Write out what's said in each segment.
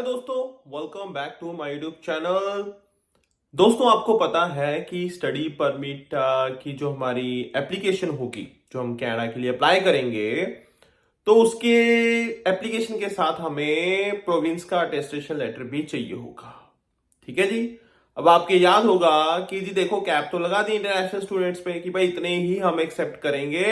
दोस्तों, welcome back to my YouTube channel. दोस्तों, आपको पता है कि स्टडी परमिट की जो हमारी एप्लीकेशन होगी, जो हम कनाडा के लिए अप्लाई करेंगे, तो उसके एप्लीकेशन के साथ हमें प्रोविंस का अटेस्टेशन लेटर भी चाहिए होगा। ठीक है जी। अब आपके याद होगा कि जी देखो, कैप तो लगा दी इंटरनेशनल स्टूडेंट्स पे कि भाई इतने ही हम एक्सेप्ट करेंगे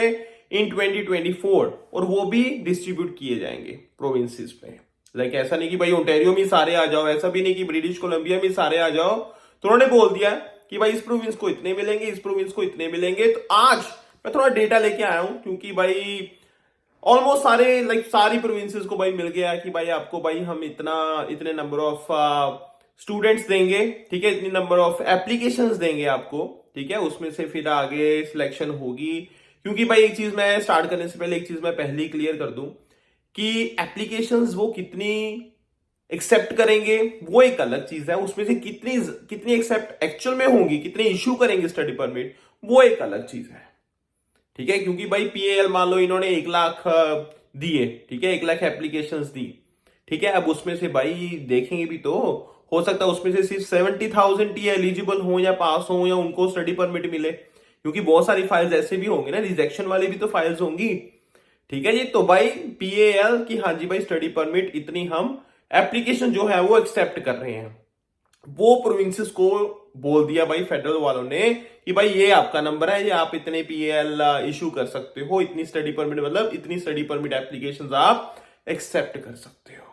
इन 2024, और वो भी डिस्ट्रीब्यूट किए जाएंगे प्रोविंसेस पे। लाइक ऐसा नहीं कि भाई ओंटारियो में सारे आ जाओ, ऐसा भी नहीं कि ब्रिटिश कोलंबिया में सारे आ जाओ। तो उन्होंने बोल दिया कि भाई इस प्रोविंस को इतने मिलेंगे, इस प्रोविंस को इतने मिलेंगे। तो आज मैं थोड़ा डेटा लेके आया हूं, क्योंकि भाई ऑलमोस्ट सारे सारी प्रोविंसेस को भाई मिल गया कि भाई आपको भाई हम इतने नंबर ऑफ स्टूडेंट्स देंगे। ठीक है, इतनी नंबर ऑफ एप्लीकेशंस देंगे आपको। ठीक है, उसमें से फिर आगे सिलेक्शन होगी। क्योंकि भाई एक चीज मैं स्टार्ट करने से पहले एक चीज मैं पहले ही क्लियर कर दूं कि एप्लीकेशंस वो कितनी एक्सेप्ट करेंगे वो एक अलग चीज है, उसमें से कितनी कितनी एक्सेप्ट एक्चुअल में होंगी, कितने इश्यू करेंगे स्टडी परमिट, वो एक अलग चीज है। ठीक है, क्योंकि भाई पीएल मान लो इन्होंने 1 लाख दिए। ठीक है, 1 लाख एप्लीकेशंस दी। ठीक है, अब उसमें से भाई देखेंगे भी तो हो सकता है उसमें से सिर्फ 70,000 ही एलिजिबल हो या पास हो या उनको स्टडी परमिट मिले, क्योंकि बहुत सारी फाइल्स ऐसे भी होंगे ना, रिजेक्शन वाली भी तो फाइल्स होंगी। ठीक है जी। तो भाई पीएल की हाँ जी भाई स्टडी परमिट इतनी हम एप्लीकेशन जो है वो एक्सेप्ट कर रहे हैं। वो प्रोविंसेस को बोल दिया भाई फेडरल वालों ने कि भाई ये आपका नंबर है, ये आप इतने पीएल इशू कर सकते हो, इतनी स्टडी परमिट मतलब इतनी स्टडी परमिट एप्लीकेशंस आप एक्सेप्ट कर सकते हो।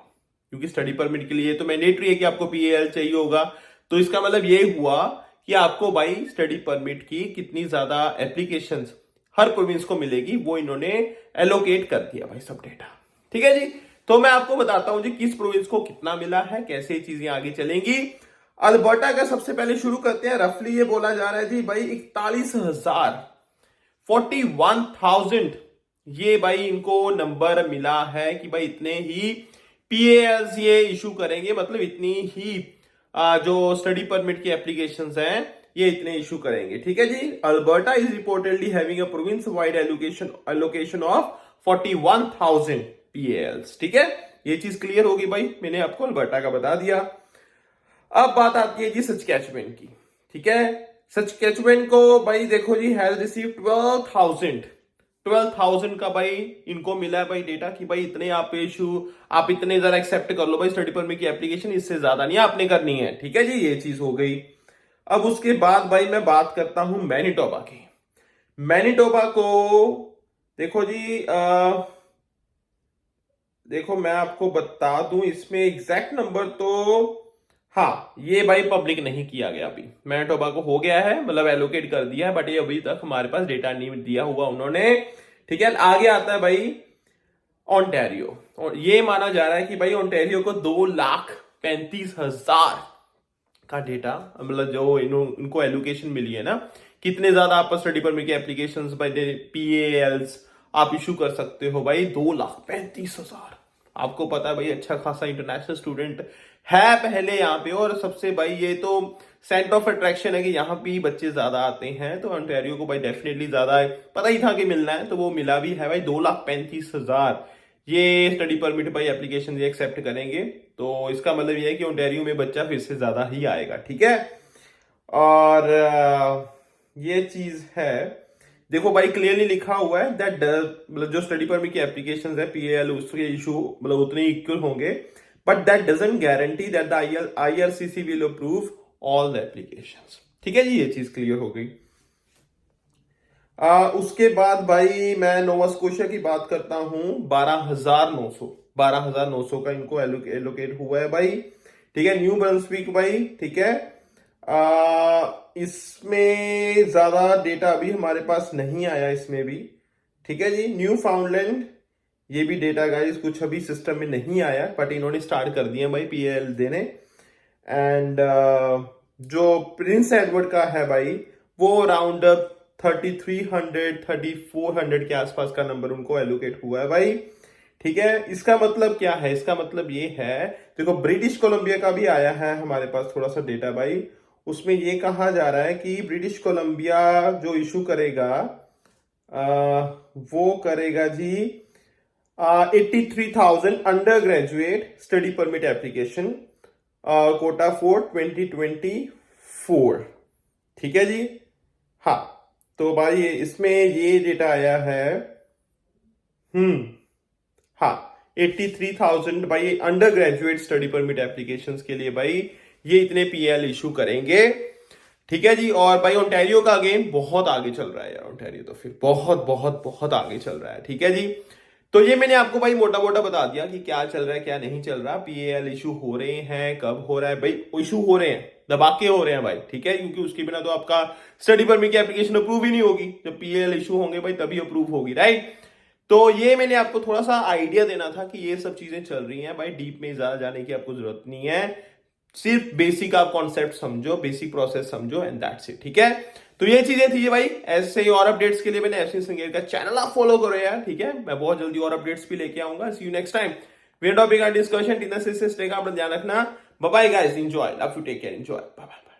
क्योंकि स्टडी परमिट के लिए तो मैंडेटरी है कि आपको पीएल चाहिए होगा। तो इसका मतलब ये हुआ कि आपको भाई स्टडी परमिट की कितनी ज्यादा एप्लीकेशंस हर प्रोविंस को मिलेगी, वो इन्होंने एलोकेट कर दिया भाई सब डेटा। ठीक है जी। तो मैं आपको बताता हूं जी किस प्रोविंस को कितना मिला है, कैसे चीजें आगे चलेंगी। अल्बर्टा का सबसे पहले शुरू करते हैं। रफली ये बोला जा रहा है जी भाई 41,000, 41,000 ये भाई इनको नंबर मिला है कि भाई इतने ही पीएएल्स ये इशू करेंगे, मतलब इतनी ही जो स्टडी परमिट की एप्लीकेशंस हैं ये इतने इशू करेंगे। ठीक है जी। Alberta is reportedly having a province wide allocation of 41,000 PALs. ठीक है, ये चीज क्लियर होगी भाई, मैंने आपको अल्बर्टा का बता दिया। अब बात आती है जी सस्कैचुअन की। ठीक है, सस्कैचुअन को भाई देखो जी हैज रिसीव 12,000 का भाई इनको मिला है भाई डेटा कि भाई इतने आप इशू, आप इतने जरा एक्सेप्ट कर लो भाई स्टडी परमिट की एप्लीकेशन, इससे ज्यादा नहीं आपने करनी है। ठीक है जी, ये चीज हो गई। अब उसके बाद भाई मैं बात करता हूं मैनिटोबा की। मैनिटोबा को देखो जी देखो मैं आपको बता दूं इसमें एग्जैक्ट नंबर तो हाँ, ये भाई पब्लिक नहीं किया गया। अभी मैनिटोबा को हो गया है, मतलब एलोकेट कर दिया है, बट ये अभी तक हमारे पास डेटा नहीं दिया हुआ उन्होंने। ठीक है, आगे आता है भाई ओंटारियो। और ये माना जा रहा है कि भाई ओंटारियो को 2,35,000 का डेटा, मतलब जो इनको एलोकेशन मिली है ना, कितने ज्यादा आप स्टडी परमिट की एप्लीकेशंस बाय पीएएल्स आप इशू कर सकते हो भाई 2,35,000। आपको पता है भाई अच्छा खासा इंटरनेशनल स्टूडेंट है पहले यहाँ पे, और सबसे भाई ये तो सेंटर ऑफ अट्रैक्शन है कि यहाँ पे बच्चे ज्यादा आते हैं। तो ऑन्टेरियो को भाई डेफिनेटली ज्यादा पता ही था कि मिलना है, तो वो मिला भी है भाई 2,35,000 ये स्टडी परमिट भाई एप्लीकेशन ये एक्सेप्ट करेंगे। तो इसका मतलब ये है कि ओंटारियो में बच्चा फिर से ज्यादा ही आएगा। ठीक है, और ये चीज है, देखो भाई क्लियरली लिखा हुआ है दैट मतलब जो स्टडी परमिट की एप्लीकेशंस है पीएल उसके इशू मतलब उतने इक्वल होंगे, but that doesn't guarantee that the IRCC will approve all the applications. ठीक है जी, ये चीज क्लियर हो गई। उसके बाद भाई मैं नोवा स्कोशिया की बात करता हूं। 12,900 का इनको एलोकेट हुआ है भाई। ठीक है, न्यू ब्रंसविक भाई। ठीक है, इसमें ज्यादा डेटा अभी हमारे पास नहीं आया इसमें भी। ठीक है जी, न्यू फाउंडलैंड ये भी डेटा गाइस कुछ अभी सिस्टम में नहीं आया, बट इन्होंने स्टार्ट कर दिया भाई पीएल देने। एंड जो प्रिंस एडवर्ड का है भाई वो राउंड 3,300 3,400 के आसपास का नंबर उनको एलोकेट हुआ है भाई। ठीक है, इसका मतलब क्या है, इसका मतलब ये है, देखो ब्रिटिश कोलंबिया का भी आया है हमारे पास थोड़ा सा डेटा भाई। उसमें ये कहा जा रहा है कि ब्रिटिश कोलंबिया जो इशू करेगा वो करेगा जी 83,000 under graduate study permit application Kota for 2024। ठीक है जी। हाँ, तो भाई इसमें ये डेटा आया है। हाँ, 83,000 भाई under graduate study permit applications के लिए भाई ये इतने पीएल इशू करेंगे। ठीक है जी। और भाई ओंटारियो का गेम बहुत आगे चल रहा है यार, ओंटारियो तो फिर बहुत बहुत बहुत आगे चल रहा है। ठीक है जी। तो ये मैंने आपको भाई मोटा मोटा बता दिया कि क्या चल रहा है क्या नहीं चल रहा, पीएल इशू हो रहे हैं, कब हो रहा है भाई, इशू हो रहे हैं, दबा के हो रहे हैं भाई। ठीक है, क्योंकि उसके बिना तो आपका स्टडी परमिट की एप्लीकेशन अप्रूव ही नहीं होगी। जब पीएल इशू होंगे भाई तभी अप्रूव होगी, राइट। तो ये मैंने आपको थोड़ा सा आइडिया देना था कि ये सब चीजें चल रही हैं भाई, डीप में ज्यादा जाने की आपको जरूरत नहीं है, सिर्फ बेसिक आप कॉन्सेप्ट समझो, बेसिक प्रोसेस समझो एंड दैट्स इट। ठीक है, तो ये चीजें थी भाई। ऐसे ही और अपडेट्स के लिए मैंने एफसी संगेर का चैनल आप फॉलो करो यार। ठीक है, मैं बहुत जल्दी और अपडेट्स भी लेके आऊंगा। See you next time we topic discussion. ध्यान रखना। Bye bye guys, enjoy, love you, take care, enjoy, bye bye.